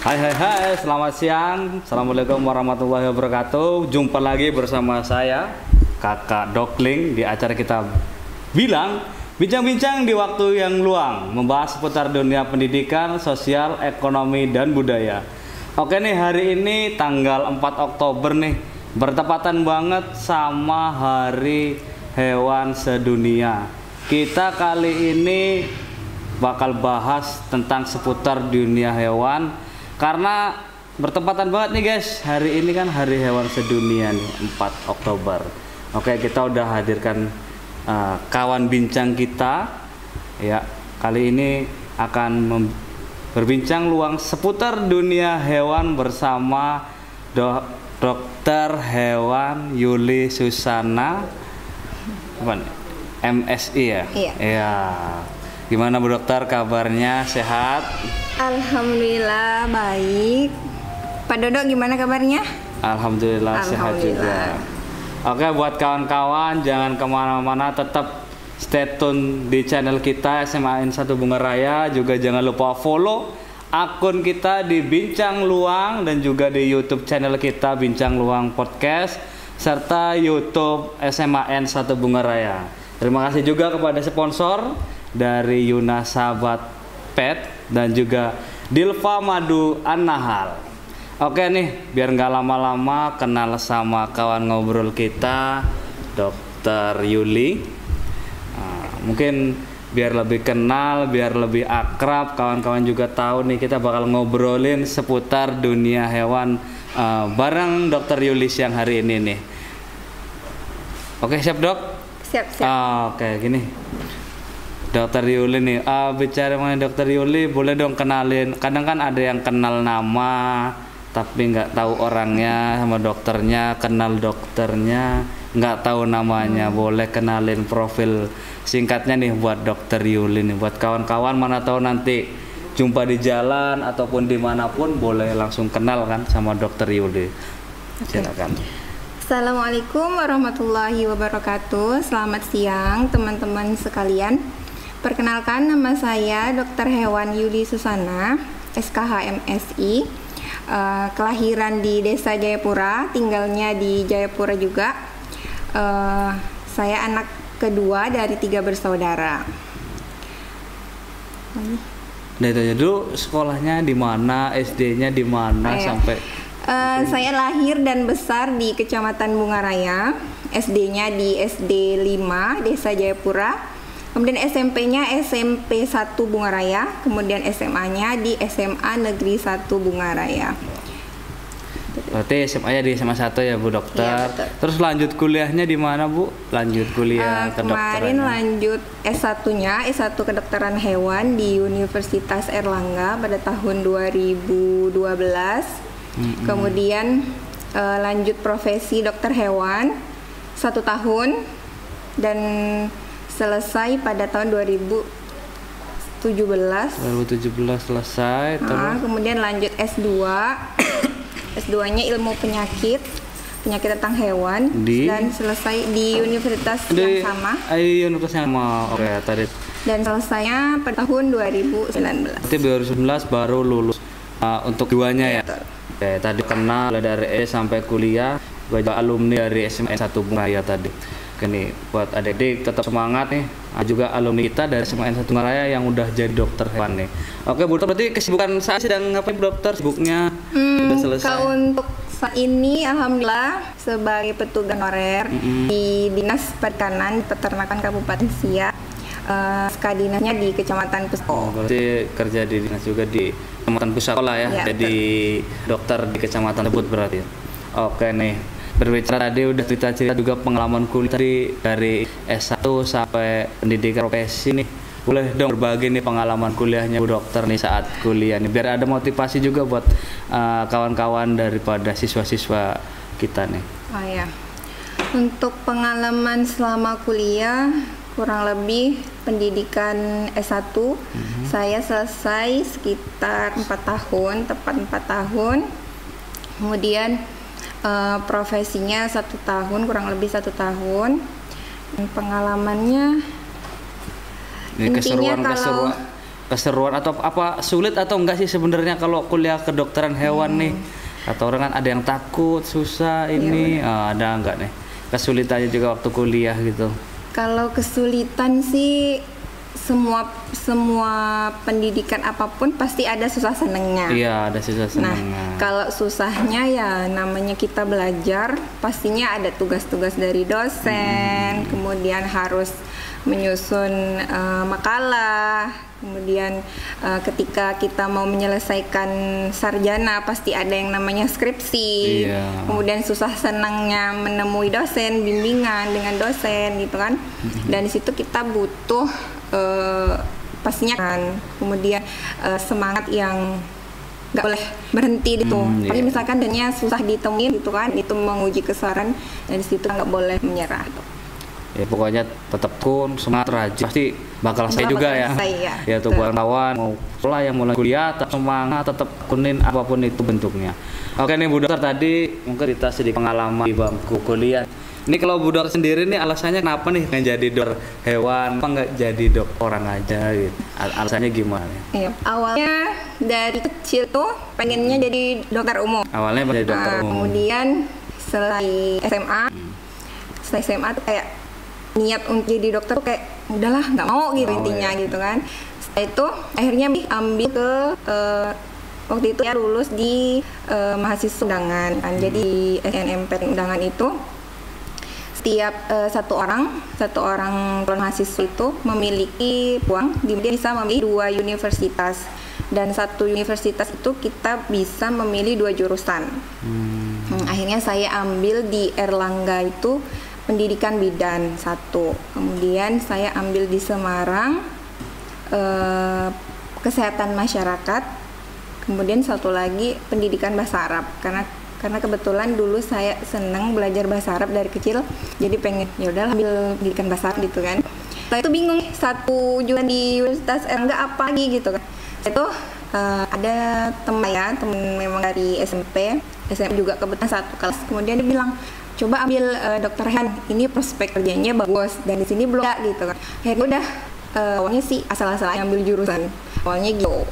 Hai, selamat siang. Assalamualaikum warahmatullahi wabarakatuh. Jumpa lagi bersama saya, Kakak Dokling, di acara kita bincang-bincang di waktu yang luang, membahas seputar dunia pendidikan, sosial, ekonomi, dan budaya. Oke nih, hari ini tanggal 4 Oktober nih, bertepatan banget sama Hari Hewan Sedunia. Kita kali ini bakal bahas tentang seputar dunia hewan, karena bertepatan banget nih guys, hari ini kan Hari Hewan Sedunia nih, 4 Oktober. Oke, kita udah hadirkan kawan bincang kita ya. Kali ini akan berbincang luang seputar dunia hewan bersama Dokter Hewan Yuli Susana, MSI ya? Iya. Gimana Bu Dokter, kabarnya sehat? Alhamdulillah baik. Pak Dodo gimana kabarnya? Alhamdulillah sehat juga. Oke, buat kawan-kawan jangan kemana-mana, tetap stay tune di channel kita SMAN 1 Bunga Raya. Juga jangan lupa follow akun kita di Bincang Luang dan juga di YouTube channel kita Bincang Luang Podcast serta YouTube SMAN 1 Bunga Raya. Terima kasih juga kepada sponsor dari Yuna Sahabat Pet dan juga Dilva Madu An-Nahal. Oke nih, biar nggak lama-lama kenal sama kawan ngobrol kita, Dokter Yuli. Mungkin biar lebih kenal, biar lebih akrab, kawan-kawan juga tahu nih kita bakal ngobrolin seputar dunia hewan bareng Dokter Yuli siang hari ini nih. Oke, siap Dok? Siap. Oke, gini. Dokter Yuli nih, bicara mengenai Dokter Yuli, boleh dong kenalin. Kadang kan ada yang kenal nama, tapi nggak tahu orangnya, sama dokternya, kenal dokternya, nggak tahu namanya. Boleh kenalin profil singkatnya nih buat Dokter Yuli nih. Buat kawan-kawan, mana tahu nanti jumpa di jalan ataupun dimanapun, boleh langsung kenal kan sama Dokter Yuli. Silakan. Assalamualaikum warahmatullahi wabarakatuh. Selamat siang teman-teman sekalian. Perkenalkan, nama saya Dokter Hewan Yuli Susana, SKH MSI, kelahiran di Desa Jayapura, tinggalnya di Jayapura juga. Saya anak kedua dari 3 bersaudara. Nah itu aja dulu, sekolahnya di mana, SD-nya di mana sampai? Saya lahir dan besar di Kecamatan Bungaraya, SD-nya di SD 5 Desa Jayapura. Kemudian SMP-nya SMP 1 Bungaraya, kemudian SMA-nya di SMA Negeri 1 Bungaraya. Berarti SMA-nya di SMA 1 ya Bu Dokter. Ya, terus lanjut kuliahnya di mana Bu? Lanjut kuliah kedokteran. Kemarin lanjut S1-nya, S1 Kedokteran Hewan di Universitas Erlangga pada tahun 2012. Kemudian lanjut profesi dokter hewan 1 tahun dan selesai pada tahun 2017 selesai. Kemudian lanjut S2 S2-nya ilmu penyakit tentang hewan dan selesai di universitas yang sama. Universitas yang sama. Oke, tadi. Dan selesainya pada tahun 2019. Berarti 2019 baru lulus untuk keduanya ya. Oke, tadi kenal dari sampai kuliah, gue alumni dari SMA 1 Bungaraya tadi. Oke nih, buat adik-adik tetap semangat nih. Juga alumni kita dari SMA 1 Bungaraya yang udah jadi dokter hewan nih. Oke Bu Dokter, berarti kesibukan saat sedang ngapain Bu Dokter? Sibuknya sudah selesai? Untuk saat ini alhamdulillah sebagai petugas honorer di Dinas Perikanan Peternakan Kabupaten Siak. Dinasnya di Kecamatan Pusako. Berarti kerja di dinas juga di Kecamatan Pusako lah ya. Jadi dokter di kecamatan tersebut berarti. Oke nih, berbicara tadi udah cerita juga pengalaman kuliah tadi dari S1 sampai pendidikan profesi nih. Boleh dong berbagi nih pengalaman kuliahnya Bu Dokter nih saat kuliah nih, biar ada motivasi juga buat kawan-kawan daripada siswa-siswa kita nih. Oh ya. Untuk pengalaman selama kuliah kurang lebih pendidikan S1 saya selesai sekitar 4 tahun, tepat 4 tahun. Kemudian profesinya 1 tahun, kurang lebih 1 tahun. Dan pengalamannya ini keseruan atau apa sulit atau enggak sih sebenarnya kalau kuliah kedokteran hewan nih? Kata orang kan ada yang takut, susah ini, ada enggak nih kesulitannya juga waktu kuliah gitu? Kalau kesulitan sih semua pendidikan apapun pasti ada susah senengnya. Iya, ada susah senengnya. Nah, kalau susahnya ya namanya kita belajar, pastinya ada tugas-tugas dari dosen, kemudian harus menyusun makalah, kemudian ketika kita mau menyelesaikan sarjana pasti ada yang namanya skripsi. Iya. Kemudian susah senangnya menemui dosen, bimbingan dengan dosen gitu kan. Dan di situ kita butuh pastinya kan, kemudian semangat yang nggak boleh berhenti gitu. Tapi misalkan dannya susah ditemuin gitu kan, itu menguji kesabaran, dan di situ nggak boleh menyerah. Ya pokoknya tetap kun semangat rajin, pasti bakal selesai juga ya. Ya tuh buat kawan mau sekolah yang mulai kuliah tetap semangat, tetap kunin apapun itu bentuknya. Oke nih Bu Dokter, tadi mungkin kita sedikit pengalaman di bangku kuliah. Ini kalau Bu Dokter sendiri nih alasannya kenapa nih nggak jadi dokter hewan, apa nggak jadi dokter orang aja gitu? Alasannya gimana? Iya. Awalnya dari kecil tuh pengennya jadi dokter umum. Awalnya jadi dokter umum. Kemudian setelah SMA tuh kayak niat untuk jadi dokter tuh kayak udahlah nggak mau gitu intinya gitu kan. Setelah itu akhirnya ambil ke waktu itu ya lulus di mahasiswa undangan kan. Jadi di SNMPTN undangan itu setiap satu orang calon mahasiswa itu memiliki peluang dia bisa memilih 2 universitas, dan satu universitas itu kita bisa memilih 2 jurusan. Akhirnya saya ambil di Erlangga itu pendidikan bidan 1, kemudian saya ambil di Semarang kesehatan masyarakat, kemudian satu lagi pendidikan bahasa Arab karena kebetulan dulu saya senang belajar bahasa Arab dari kecil, jadi pengen ya udah ambil pendidikan bahasa Arab gitu kan. Setelah itu bingung satu juga di Universitas Erlangga apa lagi gitu kan. Itu ada temen memang dari SMP juga kebetulan satu kelas, kemudian dia bilang coba ambil dokter hewan, ini prospek kerjanya bagus dan di sini belum ada gitu kan. Akhirnya udah awalnya sih asal-asalan ambil jurusan awalnya gitu.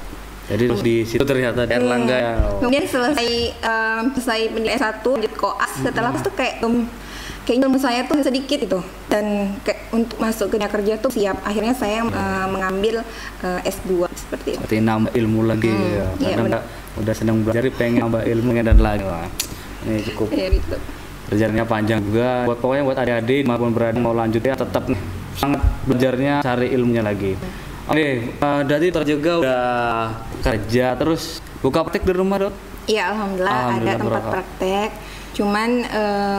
Jadi di situ ternyata di Erlangga ya. Kemudian selesai pendidikan S1 lanjut koas, setelah itu kayak ilmu saya tuh sedikit itu, dan kayak untuk masuk ke dunia kerja tuh siap. Akhirnya saya mengambil S2 seperti itu. Berarti nambah ilmu lagi ya. Karena udah senang belajar, pengen nambah ilmunya dan lagi. Wah, ini cukup. Ya, gitu. Perjalanannya panjang juga. Pokoknya buat adik-adik maupun berada mau lanjut ya tetap sangat belajarnya, cari ilmunya lagi. Oke, dari juga udah kerja terus buka praktek di rumah, Dok? Iya, alhamdulillah ada tempat praktek. Cuman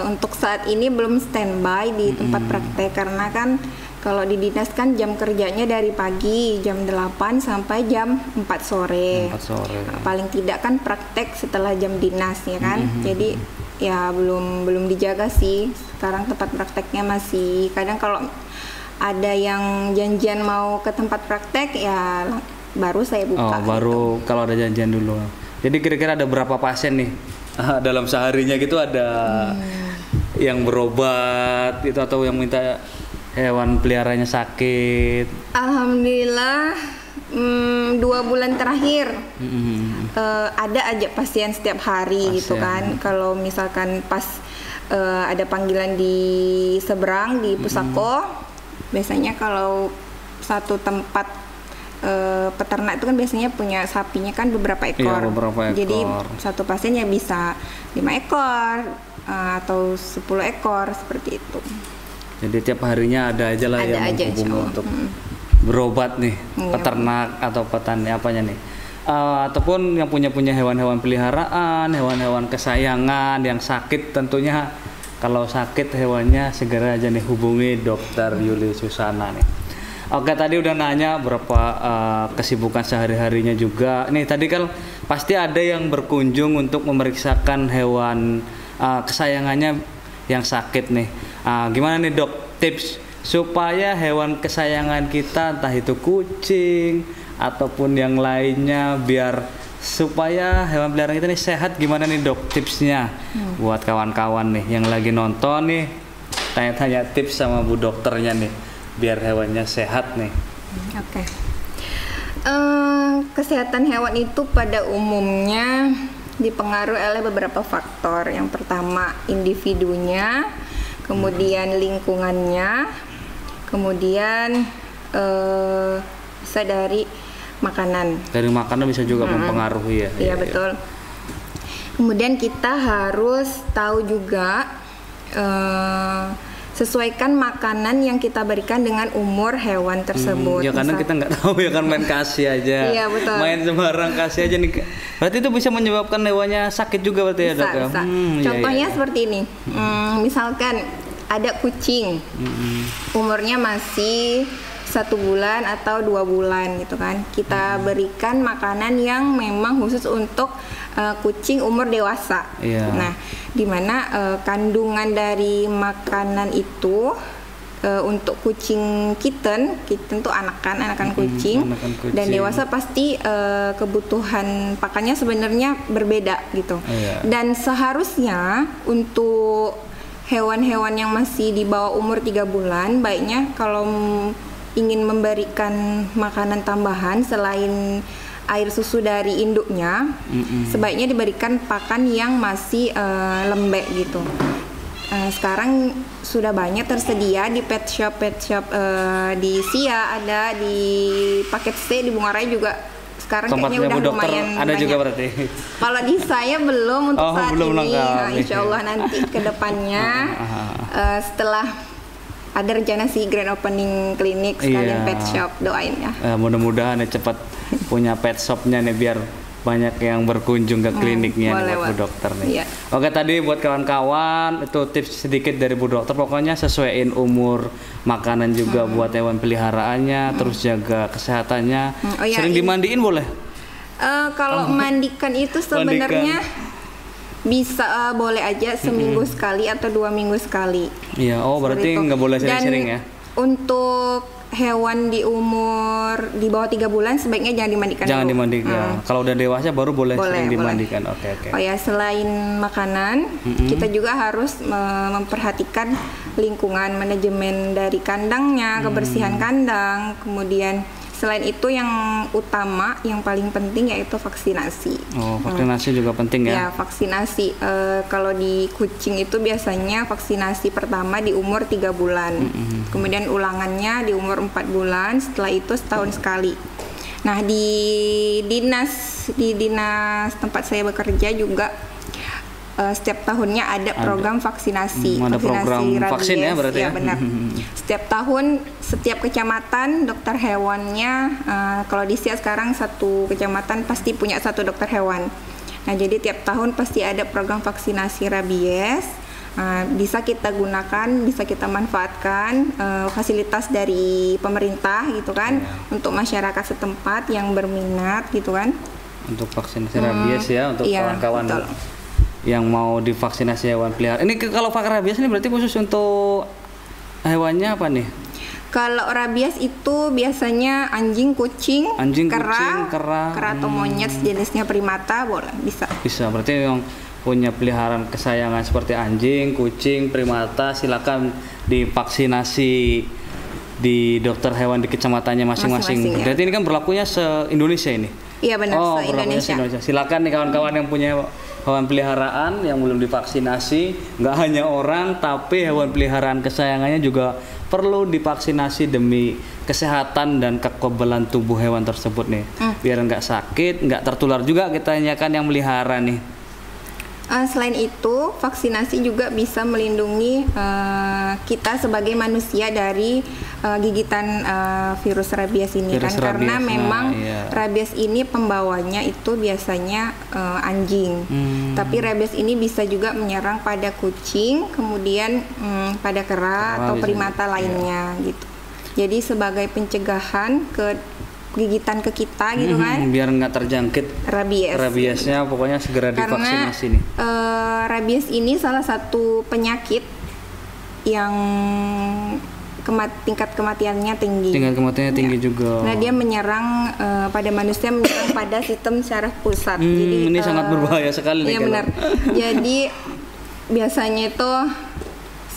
untuk saat ini belum standby di tempat praktek karena kan kalau di dinas kan jam kerjanya dari pagi jam 8 sampai jam 4 sore. Paling tidak kan praktek setelah jam dinas ya kan. Jadi ya belum dijaga sih. Sekarang tempat prakteknya masih kadang kalau ada yang janjian mau ke tempat praktek ya baru saya buka. Baru gitu. Kalau ada janjian dulu. Jadi kira-kira ada berapa pasien nih dalam seharinya gitu, ada yang berobat itu atau yang minta hewan peliharanya sakit? Alhamdulillah 2 bulan terakhir ada aja pasien setiap hari gitu kan. Kalau misalkan pas ada panggilan di seberang di Pusako, biasanya kalau satu tempat peternak itu kan biasanya punya sapinya kan beberapa ekor. Iya, beberapa ekor. Jadi satu pasien ya bisa 5 ekor atau 10 ekor seperti itu. Jadi tiap harinya ada aja lah yang menghubungi untuk berobat nih, peternak atau petani apanya nih. Ataupun yang punya hewan-hewan peliharaan, hewan-hewan kesayangan yang sakit, tentunya kalau sakit hewannya segera aja nih hubungi Dokter Yuli Susana nih. Oke, tadi udah nanya berapa kesibukan sehari-harinya juga. Nih tadi kan pasti ada yang berkunjung untuk memeriksakan hewan kesayangannya yang sakit nih. Gimana nih Dok, tips supaya hewan kesayangan kita entah itu kucing ataupun yang lainnya biar supaya hewan peliharaan kita nih sehat, gimana nih Dok tipsnya buat kawan-kawan nih yang lagi nonton nih, tanya-tanya tips sama Bu Dokternya nih biar hewannya sehat nih. Oke. Kesehatan hewan itu pada umumnya dipengaruhi oleh beberapa faktor. Yang pertama individunya, kemudian lingkungannya, kemudian bisa dari makanan. Dari makanan bisa juga mempengaruhi ya. Iya betul. Kemudian kita harus tahu juga sesuaikan makanan yang kita berikan dengan umur hewan tersebut. Ya karena kita nggak tahu ya kan, main kasih aja. Iya betul. Main sembarang kasih aja nih. Berarti itu bisa menyebabkan hewannya sakit juga berarti ya dok? Bisa. Contohnya seperti ini. Misalkan ada kucing, umurnya masih 1 bulan atau 2 bulan gitu kan. Kita berikan makanan yang memang khusus untuk kucing umur dewasa. Iya. Nah, dimana kandungan dari makanan itu untuk kucing kitten tuh anakan kucing, dan dewasa pasti kebutuhan pakannya sebenarnya berbeda gitu. Iya. Dan seharusnya untuk hewan-hewan yang masih di bawah umur 3 bulan, baiknya kalau ingin memberikan makanan tambahan selain air susu dari induknya, sebaiknya diberikan pakan yang masih lembek gitu. Sekarang sudah banyak tersedia di pet shop di Sia ada, di paket C di Bunga Raya juga. Sekarang tempatnya kayaknya udah Bu Dokter lumayan ada banyak. Juga berarti. Kalau di saya belum untuk saat belum ini. lengkap. Nah, insya Allah nanti ke depannya setelah ada rencana sih grand opening klinik sekalian pet shop, doain ya. Mudah-mudahan ya cepat punya pet shopnya nih biar banyak yang berkunjung ke kliniknya nih buat Bu Dokter nih. Iya. Oke, tadi buat kawan-kawan itu tips sedikit dari Bu Dokter, pokoknya sesuaiin umur makanan juga buat hewan peliharaannya, terus jaga kesehatannya. Sering dimandiin boleh? Kalau mandikan itu sebenarnya bisa boleh aja seminggu sekali atau 2 minggu sekali. Iya, berarti nggak boleh sering-sering ya. Untuk hewan di umur di bawah 3 bulan sebaiknya jangan dimandikan. Jangan dimandikan. Kalau udah dewasa baru boleh sering dimandikan. Oke. Oh ya, selain makanan, kita juga harus memperhatikan lingkungan, manajemen dari kandangnya, kebersihan kandang, kemudian selain itu yang utama, yang paling penting yaitu vaksinasi. Vaksinasi juga penting ya? Ya, vaksinasi. Kalau di kucing itu biasanya vaksinasi pertama di umur 3 bulan. Kemudian ulangannya di umur 4 bulan, setelah itu setahun sekali. Nah, di dinas tempat saya bekerja juga setiap tahunnya ada program vaksinasi. Ada program rabies, vaksin ya berarti ya? Benar. Setiap tahun, setiap kecamatan dokter hewannya, kalau di Siak sekarang satu kecamatan pasti punya 1 dokter hewan. Nah, jadi tiap tahun pasti ada program vaksinasi rabies. Bisa kita gunakan, bisa kita manfaatkan fasilitas dari pemerintah gitu kan, untuk masyarakat setempat yang berminat gitu kan. Untuk vaksinasi rabies ya, untuk kawan-kawan yang mau divaksinasi hewan peliharaan. Ini kalau vaksin rabies ini berarti khusus untuk hewannya apa nih? Kalau rabies itu biasanya anjing, kucing, kera atau monyet jenisnya primata boleh, bisa. Bisa, berarti yang punya peliharaan kesayangan seperti anjing, kucing, primata silakan divaksinasi di dokter hewan di kecamatannya masing-masing. Ya. Berarti ini kan berlakunya se-Indonesia ini? Iya benar, se-Indonesia. Silakan nih kawan-kawan yang punya hewan peliharaan yang belum divaksinasi, nggak hanya orang tapi hewan peliharaan kesayangannya juga perlu divaksinasi demi kesehatan dan kekebalan tubuh hewan tersebut nih, biar nggak sakit, nggak tertular juga kitanya kan yang melihara nih. Selain itu, vaksinasi juga bisa melindungi kita sebagai manusia dari gigitan virus rabies ini karena memang rabies ini pembawanya itu biasanya anjing. Tapi rabies ini bisa juga menyerang pada kucing, kemudian pada kera atau primata lainnya gitu. Jadi sebagai pencegahan gigitan ke kita gitu kan, biar nggak terjangkit rabiesnya, pokoknya segera divaksinasi nih. Rabies ini salah satu penyakit yang tingkat kematiannya tinggi. Tingkat kematiannya tinggi juga. Nah, dia menyerang pada manusia, menyerang pada sistem saraf pusat. Jadi ini sangat berbahaya sekali nih. Iya benar. Jadi biasanya itu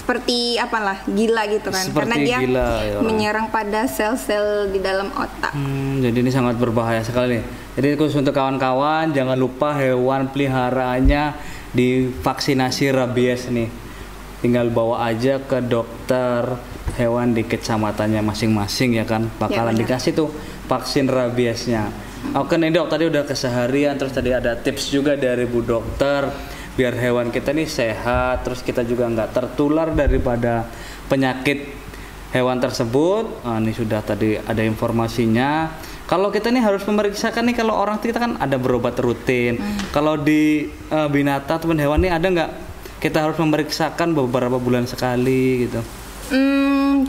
seperti apalah gila gitu kan, Seperti karena dia gila, ya orang. menyerang pada sel-sel di dalam otak. Jadi ini sangat berbahaya sekali nih. Jadi khusus untuk kawan-kawan, jangan lupa hewan peliharaannya divaksinasi rabies nih. Tinggal bawa aja ke dokter hewan di kecamatannya masing-masing ya kan, bakalan benar. dikasih tuh vaksin rabiesnya. Oke nih dok, tadi udah keseharian, terus tadi ada tips juga dari Bu Dokter biar hewan kita nih sehat, terus kita juga nggak tertular daripada penyakit hewan tersebut. Ini sudah tadi ada informasinya. Kalau kita nih harus memeriksakan nih, kalau orang kita kan ada berobat rutin. Kalau di binatang ataupun hewan nih ada nggak kita harus memeriksakan beberapa bulan sekali gitu?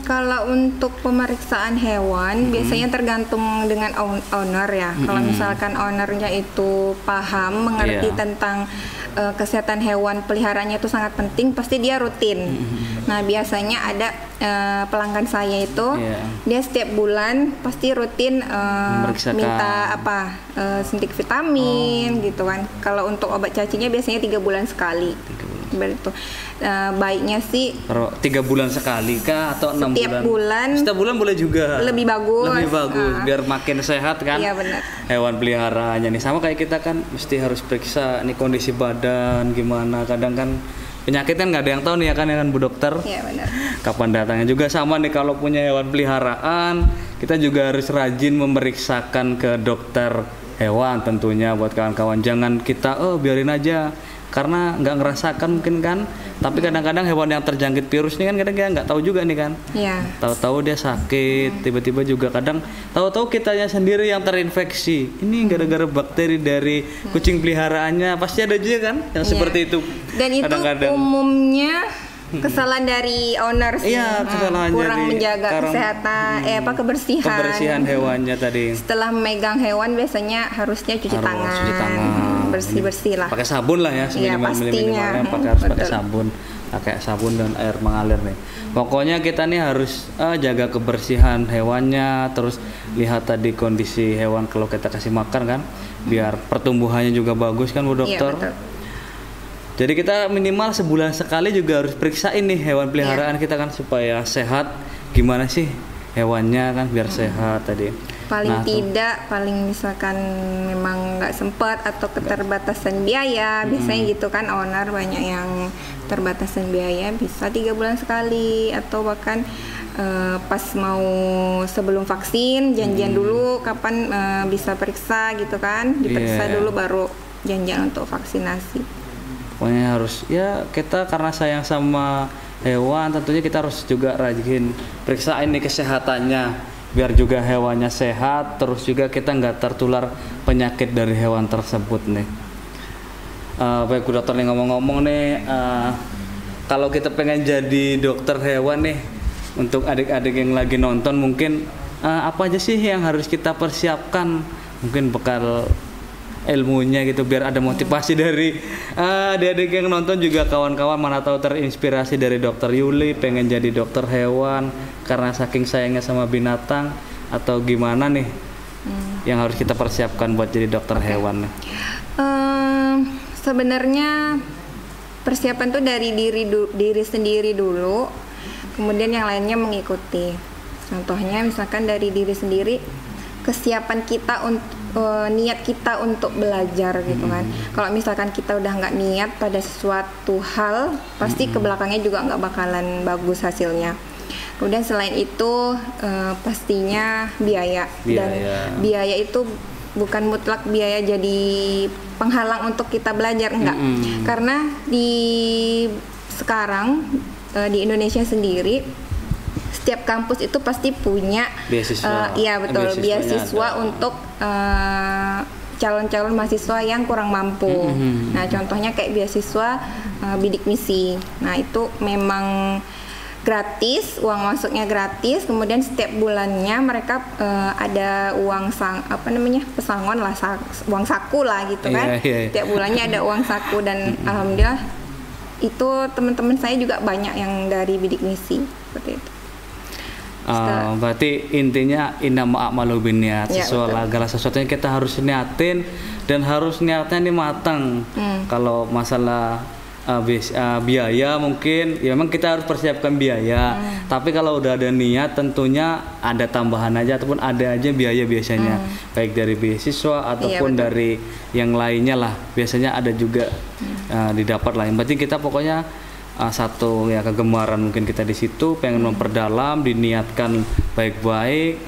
Kalau untuk pemeriksaan hewan biasanya tergantung dengan owner ya. Kalau misalkan ownernya itu paham, mengerti tentang kesehatan hewan peliharaannya itu sangat penting, pasti dia rutin. Nah biasanya ada pelanggan saya itu dia setiap bulan pasti rutin minta suntik vitamin gitu kan. Kalau untuk obat cacinya biasanya 3 bulan sekali. Begitu. Baiknya sih 3 bulan sekali kah atau 6 setiap bulan? Setiap bulan boleh juga. Lebih bagus. Biar makin sehat kan. Iya benar. Hewan peliharaannya nih sama kayak kita kan mesti harus periksa nih kondisi badan gimana. Kadang kan penyakit kan nggak ada yang tahu nih ya kan Bu Dokter. Iya benar. Kapan datangnya juga sama nih kalau punya hewan peliharaan kita juga harus rajin memeriksakan ke dokter hewan tentunya buat kawan-kawan. Jangan kita biarin aja karena nggak ngerasakan mungkin kan, tapi kadang-kadang hewan yang terjangkit virus ini kan kadang kita nggak tahu juga nih kan. Iya. Tahu-tahu dia sakit, tiba-tiba juga kadang tahu-tahu kitanya sendiri yang terinfeksi. Ini gara-gara bakteri dari kucing peliharaannya, pasti ada juga kan yang seperti itu. Dan itu umumnya kesalahan dari owner sih. Iya, kesalahan kurang dari menjaga kesehatan kebersihan hewannya tadi. Setelah megang hewan biasanya harusnya cuci tangan. Bersih-bersih lah. Pakai sabun lah ya, pastinya. Pakai sabun dan air mengalir nih. Pokoknya kita nih harus jaga kebersihan hewannya, terus lihat tadi kondisi hewan kalau kita kasih makan kan, biar pertumbuhannya juga bagus kan Bu Dokter. Iya, betul. Jadi kita minimal sebulan sekali juga harus periksain nih hewan peliharaan kita kan supaya sehat. Gimana sih hewannya kan biar sehat tadi. Paling misalkan memang nggak sempat atau keterbatasan biaya, biasanya gitu kan owner banyak yang terbatasan biaya bisa 3 bulan sekali atau bahkan pas mau sebelum vaksin janjian dulu kapan bisa periksa gitu kan, diperiksa dulu baru janjian untuk vaksinasi. Pokoknya harus ya kita karena sayang sama hewan tentunya kita harus juga rajin periksain nih kesehatannya biar juga hewannya sehat, terus juga kita nggak tertular penyakit dari hewan tersebut nih. Baik Bu Dokter nih ngomong-ngomong nih, kalau kita pengen jadi dokter hewan nih, untuk adik-adik yang lagi nonton mungkin apa aja sih yang harus kita persiapkan? Mungkin bekal ilmunya gitu biar ada motivasi dari adik-adik yang nonton juga kawan-kawan mana tahu terinspirasi dari Dokter Yuli pengen jadi dokter hewan karena saking sayangnya sama binatang atau gimana nih yang harus kita persiapkan buat jadi dokter hewan nih. Sebenarnya persiapan tuh dari diri sendiri dulu, kemudian yang lainnya mengikuti. Contohnya misalkan dari diri sendiri, kesiapan kita untuk niat kita untuk belajar gitu kan. Kalau misalkan kita udah nggak niat pada sesuatu hal, pasti ke belakangnya juga nggak bakalan bagus hasilnya. Kemudian selain itu pastinya biaya. Dan biaya itu bukan mutlak biaya jadi penghalang untuk kita belajar, enggak. Karena sekarang di Indonesia sendiri setiap kampus itu pasti punya beasiswa. Iya betul, beasiswa untuk calon-calon mahasiswa yang kurang mampu. Nah, contohnya kayak beasiswa bidik misi. Nah, itu memang gratis, uang masuknya gratis. Kemudian setiap bulannya mereka ada uang pesangon lah, uang saku lah gitu kan. Setiap bulannya ada uang saku dan alhamdulillah itu teman-teman saya juga banyak yang dari bidik misi seperti itu. Berarti intinya innama a'malu binniyat, segala sesuatunya kita harus niatin dan harus niatnya ini matang. Kalau masalah biaya mungkin ya memang kita harus persiapkan biaya. Tapi kalau udah ada niat tentunya ada tambahan aja ataupun ada aja biaya biasanya baik dari beasiswa ataupun dari yang lainnya lah biasanya ada juga didapat lah. Yang penting kita pokoknya satu ya kegemaran mungkin kita di situ pengen memperdalam diniatkan baik-baik.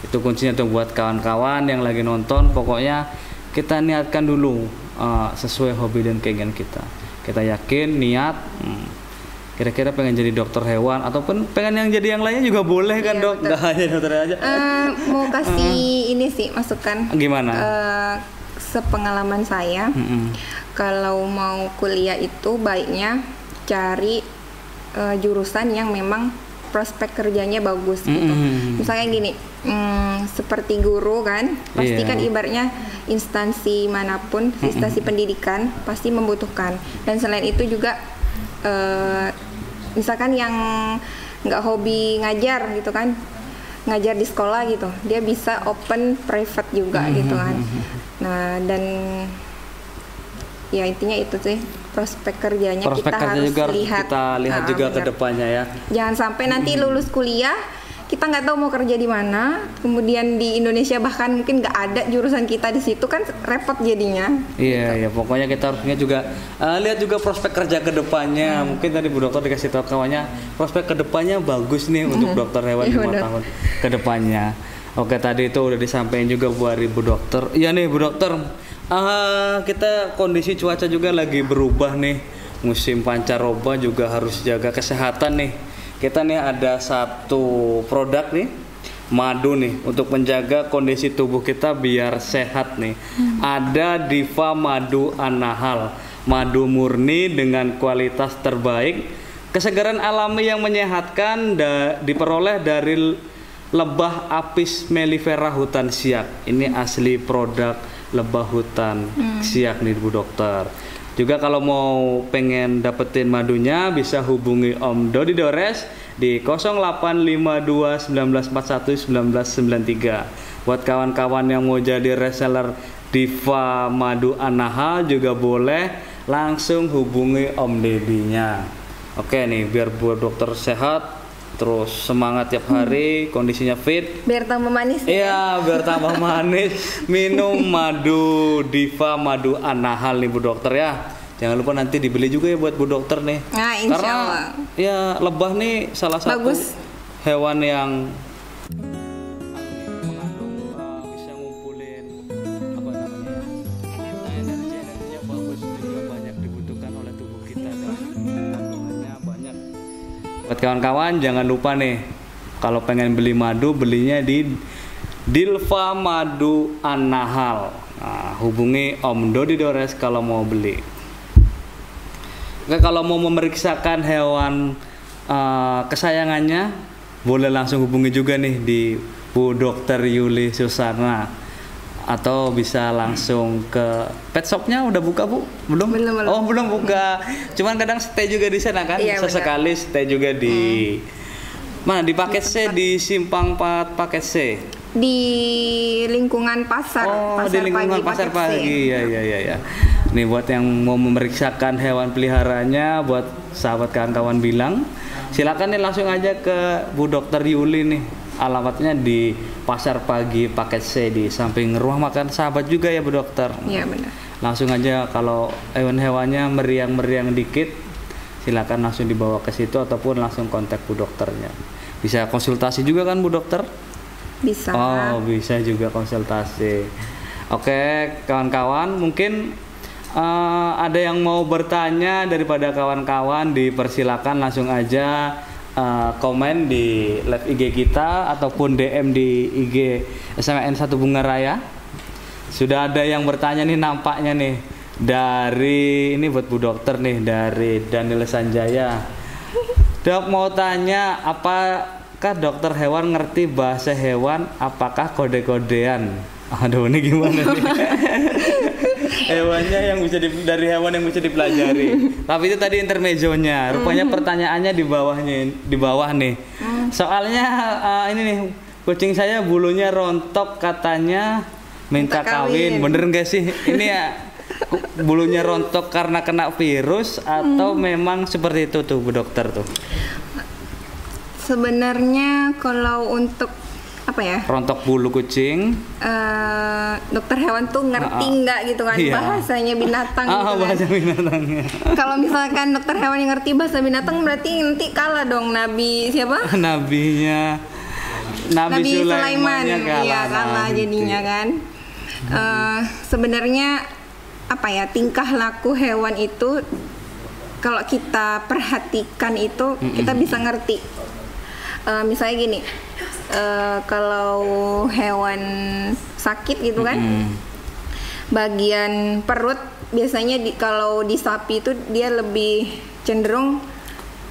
Itu kuncinya tuh buat kawan-kawan yang lagi nonton pokoknya kita niatkan dulu sesuai hobi dan keinginan kita. Kita yakin niat kira-kira pengen jadi dokter hewan ataupun pengen yang jadi yang lainnya juga boleh kan dok, nggak hanya dokter aja. Mau kasih ini sih masukan. Gimana? Sepengalaman saya, kalau mau kuliah itu baiknya cari jurusan yang memang prospek kerjanya bagus gitu. Misalnya gini, seperti guru kan, pasti kan ibaratnya instansi manapun, instansi pendidikan pasti membutuhkan. Dan selain itu juga, misalkan yang nggak hobi ngajar gitu kan, ngajar di sekolah gitu, dia bisa open private juga gitu kan. Nah dan ya intinya itu sih prospek kerjanya kita harus lihat. Kita lihat juga ke depannya ya. Jangan sampai nanti lulus kuliah kita nggak tahu mau kerja di mana, kemudian di Indonesia bahkan mungkin nggak ada jurusan kita di situ kan repot jadinya. Iya gitu. Ya pokoknya kita harusnya juga lihat juga prospek kerja ke depannya. Mungkin tadi Bu Dokter dikasih tahu kawannya prospek ke depannya bagus nih untuk dokter hewan 5 tahun ke depannya. Oke tadi itu udah disampaikan juga buat Bu Dokter. Iya nih Bu Dokter. Kita kondisi cuaca juga lagi berubah nih, musim pancaroba juga harus jaga kesehatan nih. Kita nih ada satu produk nih, madu nih untuk menjaga kondisi tubuh kita biar sehat nih. Ada Diva Madu Anahal, madu murni dengan kualitas terbaik, kesegaran alami yang menyehatkan diperoleh dari lebah Apis mellifera hutan siak. Ini asli produk lebah hutan siak nih Bu Dokter. Juga kalau mau pengen dapetin madunya bisa hubungi Om Dodi Dores di 0852 1941 1993. Buat kawan-kawan yang mau jadi reseller Diva Madu Anahal juga boleh langsung hubungi Om Dedinya. Oke nih biar buat dokter sehat terus semangat tiap hari, kondisinya fit. Biar tambah manis. Iya, biar tambah manis. Minum madu Diva Madu Anahal nih Bu Dokter ya. Jangan lupa nanti dibeli juga ya buat Bu Dokter nih. Nah, insya Allah. Ya lebah nih salah satu hewan yang bisa ngumpulin apa namanya energinya bagus juga banyak dibutuhkan oleh tubuh kita dan kandungannya banyak. Buat kawan-kawan jangan lupa nih kalau pengen beli madu belinya di Diva Madu Anahal. Hubungi Om Dodi Dores kalau mau beli. Oke, kalau mau memeriksakan hewan kesayangannya boleh langsung hubungi juga nih di Bu Dokter Yuli Susana atau bisa langsung ke pet shopnya. Udah buka Bu? Belum? Oh belum buka. Cuman kadang stay juga di sana kan? Iya, sesekali benar. Stay juga di mana? Di paket C, di Simpang 4 paket C. Di lingkungan pasar. Di lingkungan pasar pagi. Iya. Nih buat yang mau memeriksakan hewan peliharaannya, buat sahabat kawan-kawan bilang, silakan nih langsung aja ke Bu Dokter Yuli nih. Alamatnya di Pasar Pagi Paket C di samping rumah makan sahabat juga ya Bu Dokter. Iya benar. Langsung aja kalau hewan-hewannya meriang-meriang dikit, silakan langsung dibawa ke situ ataupun langsung kontak Bu Dokternya. Bisa konsultasi juga kan Bu Dokter? Bisa. Oh bisa juga konsultasi. Oke kawan-kawan mungkin ada yang mau bertanya daripada kawan-kawan dipersilakan langsung aja komen di live IG kita ataupun DM di IG SMAN 1 Bunga Raya. Sudah ada yang bertanya nih nampaknya nih dari ini buat Bu Dokter nih dari Daniel Sanjaya. Dok mau tanya apakah dokter hewan ngerti bahasa hewan? Apakah kode-kodean? Aduh ini gimana nih? Hewannya yang bisa dari hewan yang bisa dipelajari. Tapi itu tadi intermezzonya. Rupanya pertanyaannya di bawah nih. Soalnya ini nih kucing saya bulunya rontok katanya minta kawin. Bener nggak sih? Ini ya bulunya rontok karena kena virus atau memang seperti itu tuh Bu Dokter tuh? Sebenarnya kalau untuk apa ya? Rontok bulu kucing. Dokter hewan tuh ngerti nggak gitu kan bahasanya binatang gitu kan. Bahasa binatangnya. Kalau misalkan dokter hewan yang ngerti bahasa binatang berarti nanti kalah dong Nabi siapa? Nabi Sulaiman. Iya kalah jadinya kan. Sebenarnya apa ya, tingkah laku hewan itu kalau kita perhatikan itu kita bisa ngerti. Misalnya gini, kalau hewan sakit gitu kan, bagian perut biasanya kalau di sapi itu dia lebih cenderung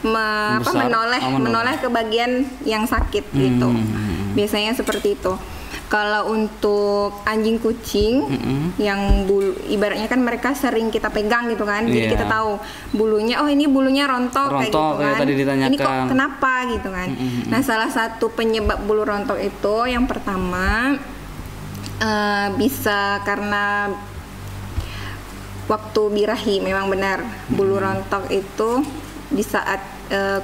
menoleh ke bagian yang sakit gitu. Biasanya seperti itu. Kalau untuk anjing kucing yang bulu, ibaratnya kan mereka sering kita pegang gitu kan, jadi kita tahu bulunya, oh ini bulunya rontok kayak gitu kan. Tadi ditanyakan. Ini kok kenapa gitu kan. Nah salah satu penyebab bulu rontok itu yang pertama bisa karena waktu birahi, memang benar bulu rontok itu di saat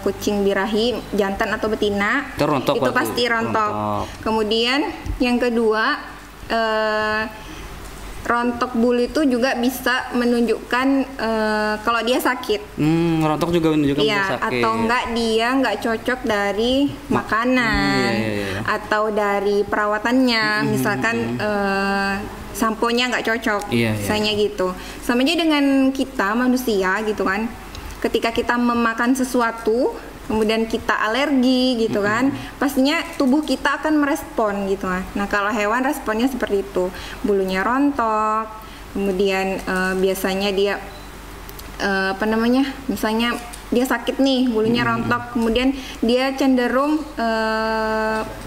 kucing birahi jantan atau betina itu pasti rontok. Kemudian yang kedua, rontok bulu itu juga bisa menunjukkan kalau dia sakit. Rontok juga menunjukkan dia sakit. Atau enggak dia nggak cocok dari makanan atau dari perawatannya, misalkan samponya nggak cocok, misalnya gitu. Sama aja dengan kita manusia gitu kan. Ketika kita memakan sesuatu, kemudian kita alergi gitu kan, pastinya tubuh kita akan merespon gitu kan. Nah kalau hewan responnya seperti itu, bulunya rontok, kemudian biasanya dia misalnya dia sakit nih, bulunya rontok, kemudian dia cenderung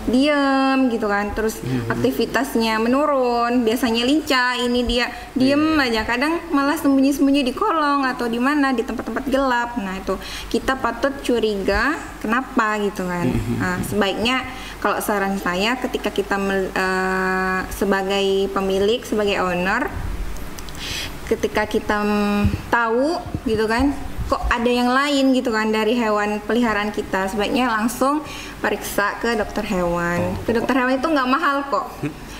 diam gitu kan, terus aktivitasnya menurun, biasanya lincah, ini dia diem aja, kadang malah sembunyi-sembunyi di kolong atau di mana, di tempat-tempat gelap. Nah itu kita patut curiga kenapa gitu kan. Nah, sebaiknya kalau saran saya ketika kita sebagai pemilik, sebagai owner, ketika kita tahu gitu kan, kok ada yang lain gitu kan dari hewan peliharaan kita, sebaiknya langsung periksa ke dokter hewan. Ke dokter hewan itu nggak mahal kok.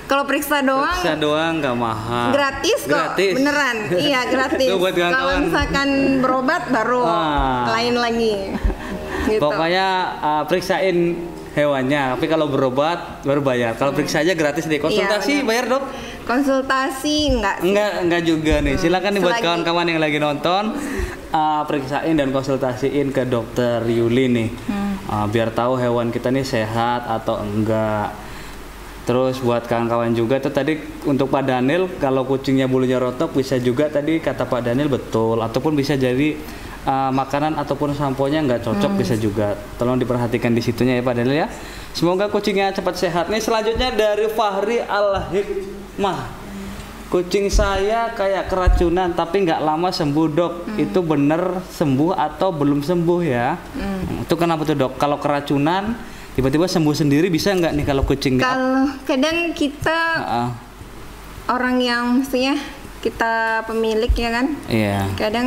Kalau periksa doang nggak mahal. Gratis kok, beneran. Iya gratis. Kalau misalkan berobat baru lain lagi. Gitu. Pokoknya periksain hewannya, tapi kalau berobat baru bayar. Kalau periksa aja gratis deh. Konsultasi bayar dok? Konsultasi enggak juga nih. Silakan nih buat kawan-kawan yang lagi nonton, periksain dan konsultasiin ke dokter Yuli nih, biar tahu hewan kita nih sehat atau enggak. Terus buat kawan-kawan juga tuh tadi untuk Pak Daniel, kalau kucingnya bulunya rontok bisa juga tadi kata Pak Daniel betul, ataupun bisa jadi makanan ataupun samponya nggak cocok, bisa juga. Tolong diperhatikan di situnya ya Pak Daniel ya. Semoga kucingnya cepat sehat. Nih selanjutnya dari Fahri Al-Hikmah. Kucing saya kayak keracunan tapi nggak lama sembuh dok. Itu bener sembuh atau belum sembuh ya? Itu kenapa tuh dok? Kalau keracunan tiba-tiba sembuh sendiri bisa nggak nih kalau kucing? Kalau kadang kita orang yang mestinya kita pemilik ya kan, kadang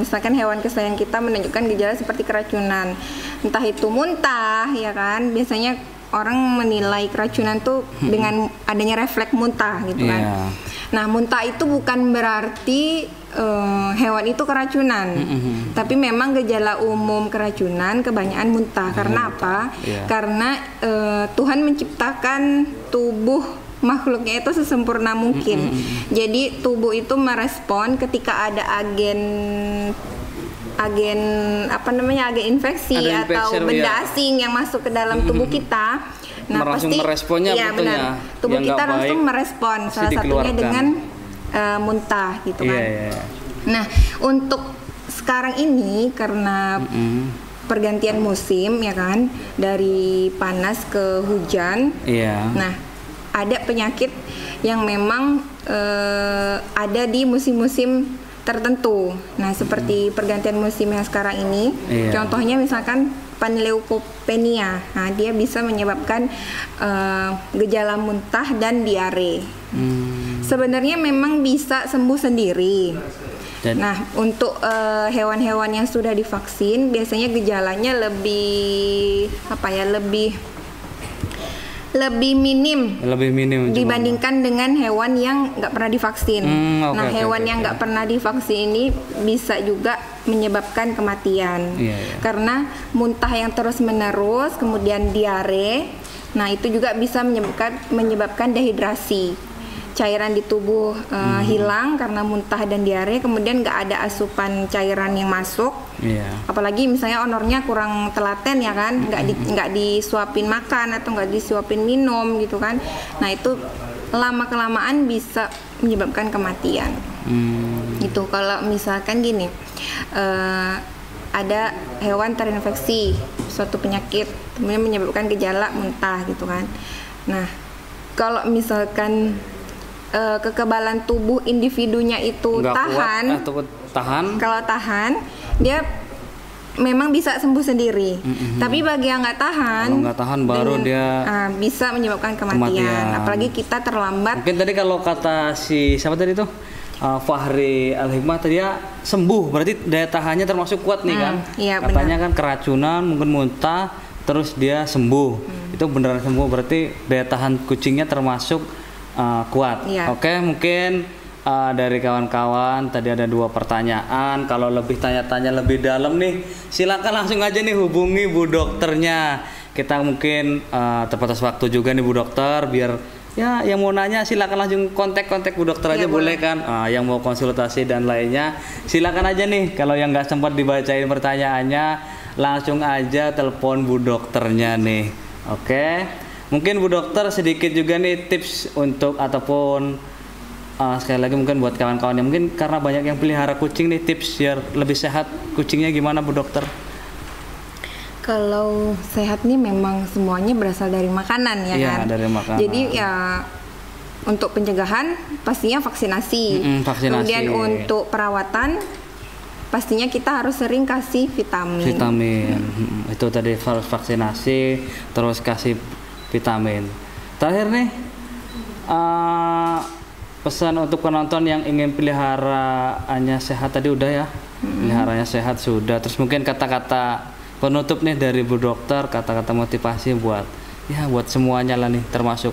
misalkan hewan kesayangan kita menunjukkan gejala seperti keracunan, entah itu muntah ya kan, biasanya orang menilai keracunan tuh dengan adanya refleks muntah gitu kan. Nah muntah itu bukan berarti hewan itu keracunan, tapi memang gejala umum keracunan kebanyakan muntah. Karena apa? Karena Tuhan menciptakan tubuh makhluknya itu sesempurna mungkin. Jadi tubuh itu merespon ketika ada agen infeksi atau benda asing yang masuk ke dalam tubuh kita. Nah langsung meresponnya, benar. Tubuh kita langsung merespon, salah satunya dengan muntah gitu kan. Nah untuk sekarang ini karena pergantian musim ya kan, dari panas ke hujan. Nah ada penyakit yang memang ada di musim-musim tertentu. Nah, seperti pergantian musim yang sekarang ini, contohnya misalkan panleukopenia. Nah, dia bisa menyebabkan gejala muntah dan diare. Sebenarnya memang bisa sembuh sendiri. Nah, untuk hewan-hewan yang sudah divaksin biasanya gejalanya lebih minim dibandingkan dengan hewan yang nggak pernah divaksin. Hewan yang nggak pernah divaksin ini bisa juga menyebabkan kematian karena muntah yang terus-menerus, kemudian diare. Nah, itu juga bisa menyebabkan dehidrasi. Cairan di tubuh hilang karena muntah dan diare, kemudian nggak ada asupan cairan yang masuk. Apalagi misalnya onornya kurang telaten ya kan, nggak disuapin makan atau nggak disuapin minum gitu kan. Nah, itu lama kelamaan bisa menyebabkan kematian. Gitu. Kalau misalkan gini, ada hewan terinfeksi suatu penyakit, kemudian menyebabkan gejala muntah gitu kan. Nah, kalau misalkan kekebalan tubuh individunya itu tahan, kalau tahan dia memang bisa sembuh sendiri. Tapi bagi yang nggak tahan baru dia bisa menyebabkan kematian. Apalagi kita terlambat. Mungkin tadi kalau kata siapa tadi tuh Fahri Al-Hikmah tadi ya sembuh, berarti daya tahannya termasuk kuat nih kan? Iya, katanya benar. Kan keracunan mungkin muntah terus dia sembuh. Itu beneran sembuh, berarti daya tahan kucingnya termasuk kuat. Oke, mungkin dari kawan-kawan tadi ada 2 pertanyaan. Kalau lebih tanya-tanya lebih dalam nih, silakan langsung aja nih hubungi Bu Dokternya. Kita mungkin terbatas waktu juga nih Bu Dokter, biar ya yang mau nanya silakan langsung kontak Bu Dokter aja boleh kan. Yang mau konsultasi dan lainnya silakan aja nih. Kalau yang nggak sempat dibacain pertanyaannya langsung aja telepon Bu Dokternya nih. Oke. Mungkin Bu Dokter sedikit juga nih tips untuk ataupun sekali lagi mungkin buat kawan-kawan yang mungkin karena banyak yang pelihara kucing nih, tips biar lebih sehat kucingnya gimana Bu Dokter? Kalau sehat nih memang semuanya berasal dari makanan ya kan? Dari makanan. Jadi ya untuk pencegahan pastinya vaksinasi. Kemudian untuk perawatan pastinya kita harus sering kasih vitamin. Itu tadi harus vaksinasi, terus kasih vitamin. Terakhir nih pesan untuk penonton yang ingin peliharaannya sehat tadi udah ya, peliharanya sehat sudah. Terus mungkin kata-kata penutup nih dari Bu Dokter, kata-kata motivasi buat semuanya lah nih, termasuk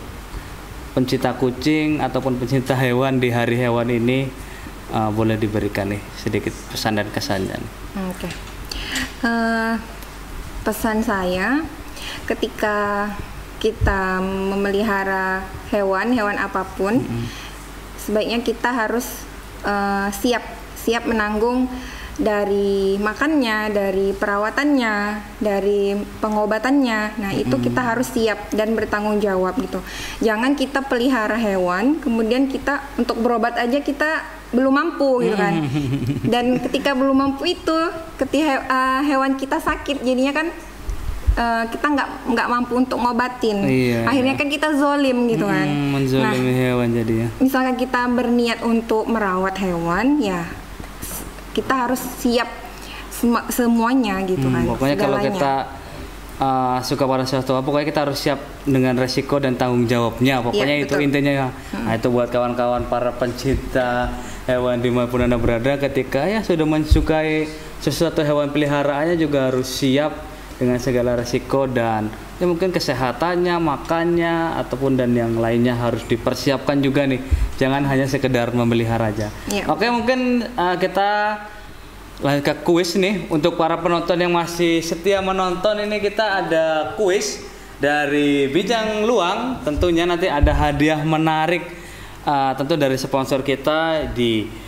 pencinta kucing ataupun pencinta hewan di hari hewan ini, boleh diberikan nih sedikit pesan dan kesannya. Pesan saya ketika kita memelihara hewan apapun, sebaiknya kita harus siap menanggung dari makannya, dari perawatannya, dari pengobatannya. Nah, itu kita harus siap dan bertanggung jawab gitu. Jangan kita pelihara hewan, kemudian kita untuk berobat aja kita belum mampu gitu kan. Dan ketika belum mampu itu, ketika hewan kita sakit, jadinya kan kita nggak mampu untuk ngobatin. Akhirnya kan kita zolim gitu kan. Menzolimi hewan jadinya. Misalkan kita berniat untuk merawat hewan, ya kita harus siap semuanya gitu kan. Pokoknya segalanya. Kalau kita suka pada sesuatu, pokoknya kita harus siap dengan resiko dan tanggung jawabnya. Pokoknya itu intinya ya. Nah, itu buat kawan-kawan para pencinta hewan dimanapun Anda berada, ketika ya sudah mensukai sesuatu hewan peliharaannya juga harus siap dengan segala resiko dan ya mungkin kesehatannya, makannya ataupun dan yang lainnya harus dipersiapkan juga nih. Jangan hanya sekedar memelihara aja. Oke, mungkin kita lanjut ke kuis nih. Untuk para penonton yang masih setia menonton ini, kita ada kuis dari Bincang Luang. Tentunya nanti ada hadiah menarik tentu dari sponsor kita di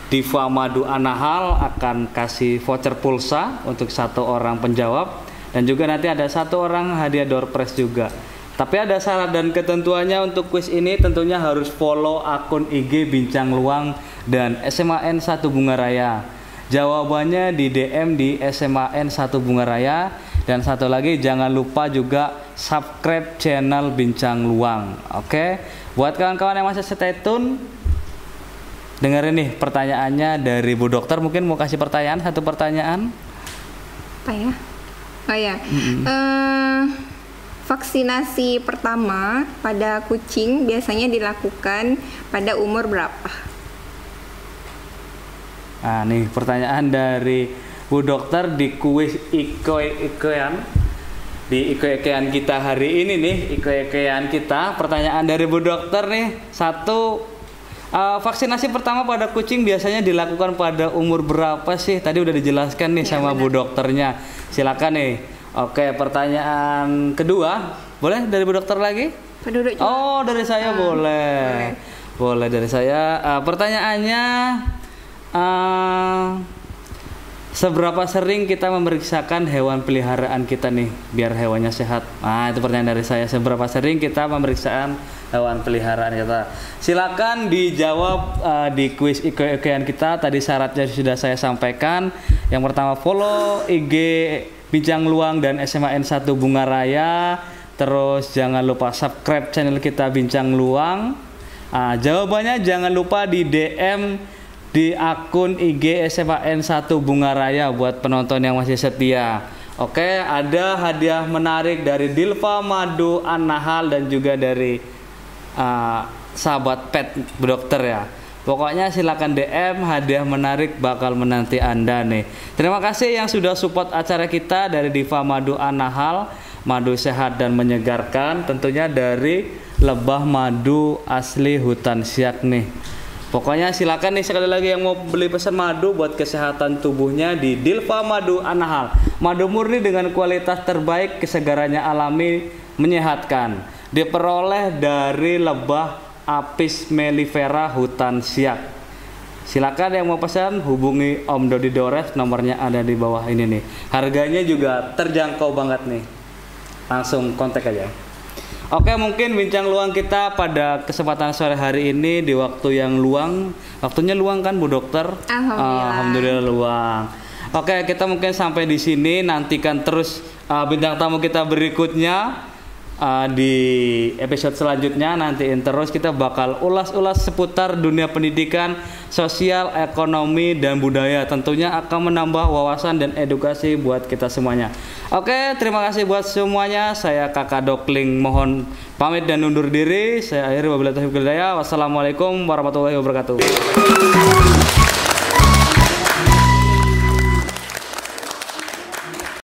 Diva Madu Anahal akan kasih voucher pulsa untuk 1 orang penjawab, dan juga nanti ada 1 orang hadiah door prize juga. Tapi ada syarat dan ketentuannya untuk kuis ini, tentunya harus follow akun IG Bincang Luang dan SMAN 1 Bunga Raya. Jawabannya di DM di SMAN 1 Bunga Raya, dan satu lagi jangan lupa juga subscribe channel Bincang Luang. Oke, buat kawan-kawan yang masih stay tune, dengerin nih pertanyaannya dari Bu Dokter. Mungkin mau kasih pertanyaan, 1 pertanyaan. Apa ya? Oh ya. Vaksinasi pertama pada kucing biasanya dilakukan pada umur berapa? Nah, nih pertanyaan dari Bu Dokter di kuis Iko-Ikoan. Di Iko-Ikoan kita hari ini nih, Iko-Ikoan kita, pertanyaan dari Bu Dokter nih. Satu, vaksinasi pertama pada kucing biasanya dilakukan pada umur berapa sih? Tadi udah dijelaskan nih sama Bu Dokternya. Silakan nih. Oke, pertanyaan kedua, boleh dari Bu Dokter lagi? Penduduk juga. Oh, dari saya boleh. Boleh dari saya. Pertanyaannya, seberapa sering kita memeriksakan hewan peliharaan kita nih, biar hewannya sehat? Nah, itu pertanyaan dari saya. Seberapa sering kita memeriksakan hewan peliharaan kita? Silakan dijawab di kuis Iko-Ikoan kita. Tadi syaratnya sudah saya sampaikan. Yang pertama, follow IG Bincang Luang dan SMA N1 Bunga Raya. Terus jangan lupa subscribe channel kita Bincang Luang. Jawabannya jangan lupa di DM di akun IG SMA N1 Bunga Raya buat penonton yang masih setia. Oke, ada hadiah menarik dari Dilva Madu An-Nahal dan juga dari sahabat pet Bu Dokter ya. Pokoknya silakan DM, hadiah menarik bakal menanti Anda nih. Terima kasih yang sudah support acara kita dari Diva Madu An-Nahal, madu sehat dan menyegarkan, tentunya dari lebah madu asli hutan siak nih. Pokoknya silakan nih sekali lagi yang mau beli pesan madu buat kesehatan tubuhnya di Dilva Madu An-Nahal. Madu murni dengan kualitas terbaik, kesegarannya alami, menyehatkan. Diperoleh dari lebah Apis mellifera hutan siak. Silakan yang mau pesan hubungi Om Dodi Dores, nomornya ada di bawah ini nih. Harganya juga terjangkau banget nih. Langsung kontak aja. Oke, mungkin bincang luang kita pada kesempatan sore hari ini di waktu yang luang. Waktunya luang kan Bu Dokter? Alhamdulillah luang. Oke, kita mungkin sampai di sini. Nantikan terus bintang tamu kita berikutnya. Di episode selanjutnya nantiin terus, kita bakal ulas-ulas seputar dunia pendidikan, sosial, ekonomi, dan budaya. Tentunya akan menambah wawasan dan edukasi buat kita semuanya. Oke, terima kasih buat semuanya. Saya Kakak Dokling mohon pamit dan undur diri. Saya akhiri wabillahi taufiq wal hidayah. Wassalamualaikum warahmatullahi wabarakatuh.